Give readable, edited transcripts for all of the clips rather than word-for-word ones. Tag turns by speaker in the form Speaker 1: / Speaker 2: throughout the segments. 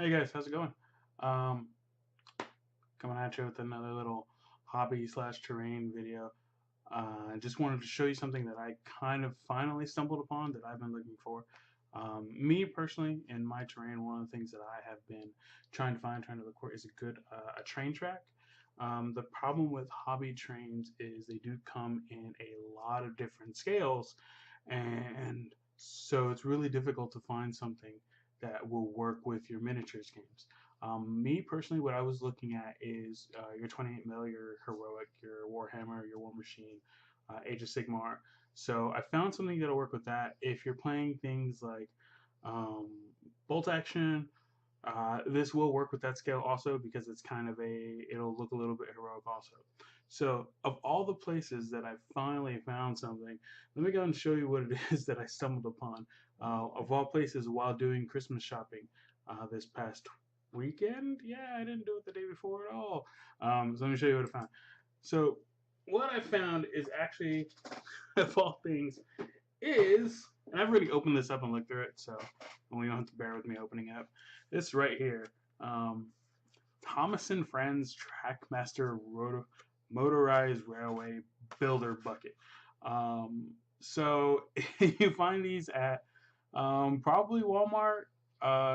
Speaker 1: Hey guys, how's it going? Um, Coming at you with another little hobby slash terrain video. I just wanted to show you something that I kind of finally stumbled upon that I've been looking for. Me personally, in my terrain, one of the things that I have been trying to look for is a train track. The problem with hobby trains is they do come in a lot of different scales, and so it's really difficult to find something that will work with your miniatures games. Me personally, what I was looking at is your 28 mil, your heroic, your Warhammer, your War Machine, Age of Sigmar. So I found something that'll work with that. If you're playing things like bolt action, this will work with that scale also because it's kind of it'll look a little bit heroic also. So of all the places that I finally found something, let me go and show you what it is that I stumbled upon. Of all places, while doing Christmas shopping this past weekend. Yeah, I didn't do it the day before at all. So let me show you what I found. So what I found is actually, of all things, and I've already opened this up and looked through it, so you don't have to bear with me opening it up. This right here, um, Thomas and Friends Trackmaster Motorized Railway Builder Bucket. So you find these at probably Walmart,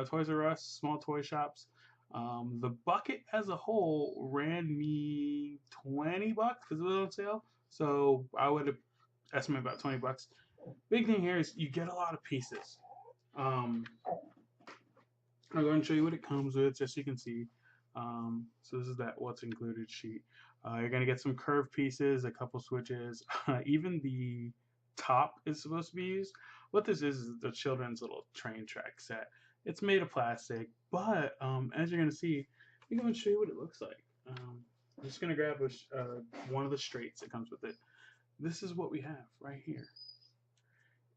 Speaker 1: Toys R Us, small toy shops. The bucket as a whole ran me $20 because it was on sale. So I would estimate about $20. Big thing here is you get a lot of pieces. Um, I'm going to show you what it comes with, just so you can see. So this is that what's included sheet. You're going to get some curved pieces, a couple switches, even the top is supposed to be used. What this is the children's little train track set. It's made of plastic, but as you're going to see, I'm going to show you what it looks like. I'm just going to grab one of the straights that comes with it. This is what we have right here.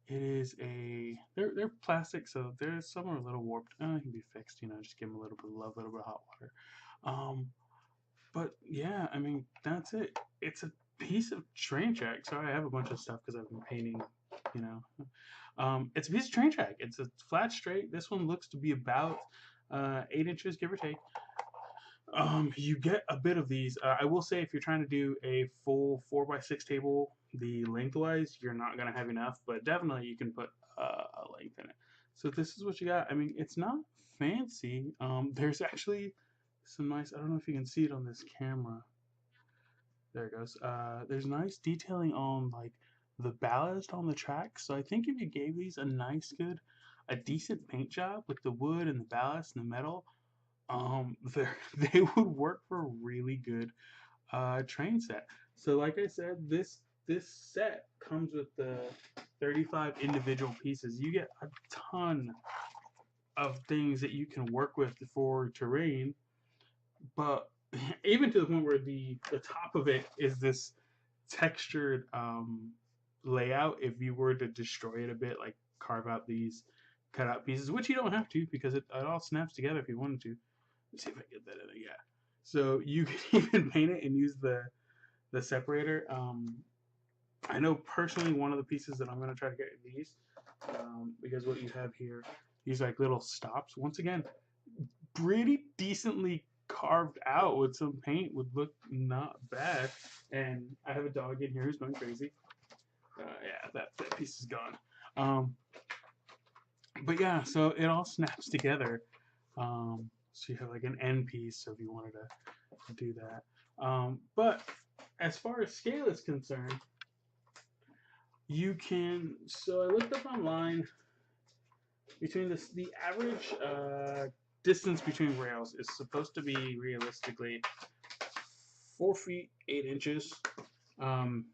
Speaker 1: It is they're plastic, so there's some are a little warped. It can be fixed, just give them a little bit of love, a little bit of hot water. Um, but yeah, I mean that's it. It's a piece of train track. Sorry, I have a bunch of stuff because I've been painting. You know, it's a piece of train track. It's a flat straight. This one looks to be about 8 inches, give or take. You get a bit of these. I will say, if you're trying to do a full 4x6 table, the lengthwise, you're not going to have enough, but definitely you can put a length in it. So this is what you got. I mean, it's not fancy. There's actually some nice, I don't know if you can see it on this camera. There it goes. There's nice detailing on like the ballast on the track. So I think if you gave these a decent paint job with the wood and the ballast and the metal, they would work for a really good train set. So like I said, this set comes with the 35 individual pieces. You get a ton of things that you can work with for terrain, but even to the point where the top of it is this textured layout. If you were to destroy it a bit, like carve out these cut out pieces, which you don't have to because it all snaps together if you wanted to. Let's see if I get that in there. Yeah. So you can even paint it and use the separator. I know personally one of the pieces that I'm going to try to get these because what you have here, these like little stops. Once again, pretty decently carved out with some paint would look not bad. And I have a dog in here who's going crazy. Yeah, that piece is gone. Um, but yeah, so it all snaps together. So you have like an end piece, so if you wanted to do that. But as far as scale is concerned, you can. So I looked up online between the average distance between rails is supposed to be realistically 4 feet 8 inches, um,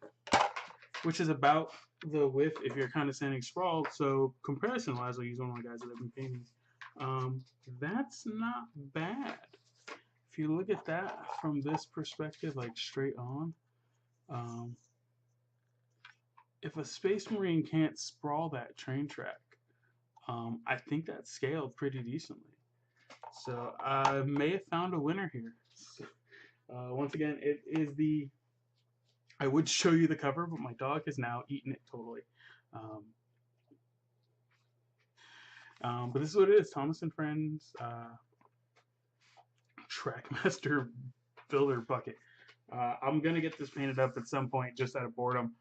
Speaker 1: which is about the width if you're kind of standing sprawled. So comparison wise, I'll use one of my guys that have been painting. That's not bad. If you look at that from this perspective, like straight on, um, if a Space Marine can't sprawl that train track, I think that's scaled pretty decently. So I may have found a winner here. Once again, it is the. I would show you the cover, but my dog has now eaten it totally. Um, but this is what it is. Thomas and Friends Trackmaster builder bucket. I'm gonna get this painted up at some point just out of boredom.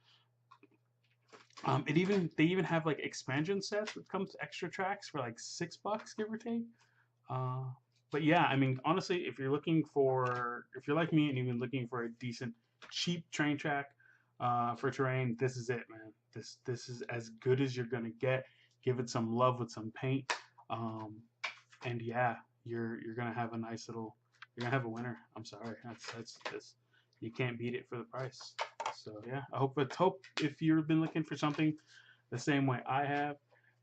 Speaker 1: They even have like expansion sets that comes extra tracks for like $6, give or take. Uh, but yeah, I mean, honestly, if you're like me and you've been looking for a decent, cheap train track for terrain, this is it, man. This is as good as you're gonna get. Give it some love with some paint, um, and yeah, you're gonna have a nice little. You're gonna have a winner. I'm sorry, that's this. You can't beat it for the price. So yeah, I hope if you've been looking for something the same way I have,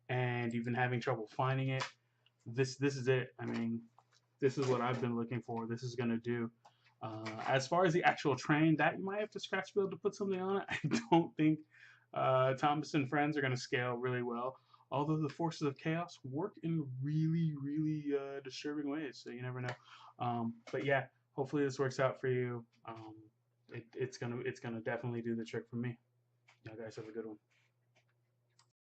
Speaker 1: and you've been having trouble finding it, this is it. I mean, this is what I've been looking for. This is gonna do. As far as the actual train, that you might have to scratch build to put something on it. I don't think Thomas and Friends are gonna scale really well. Although the forces of chaos work in really, really disturbing ways, so you never know. But yeah, hopefully this works out for you. It's gonna definitely do the trick for me. You guys have a good one.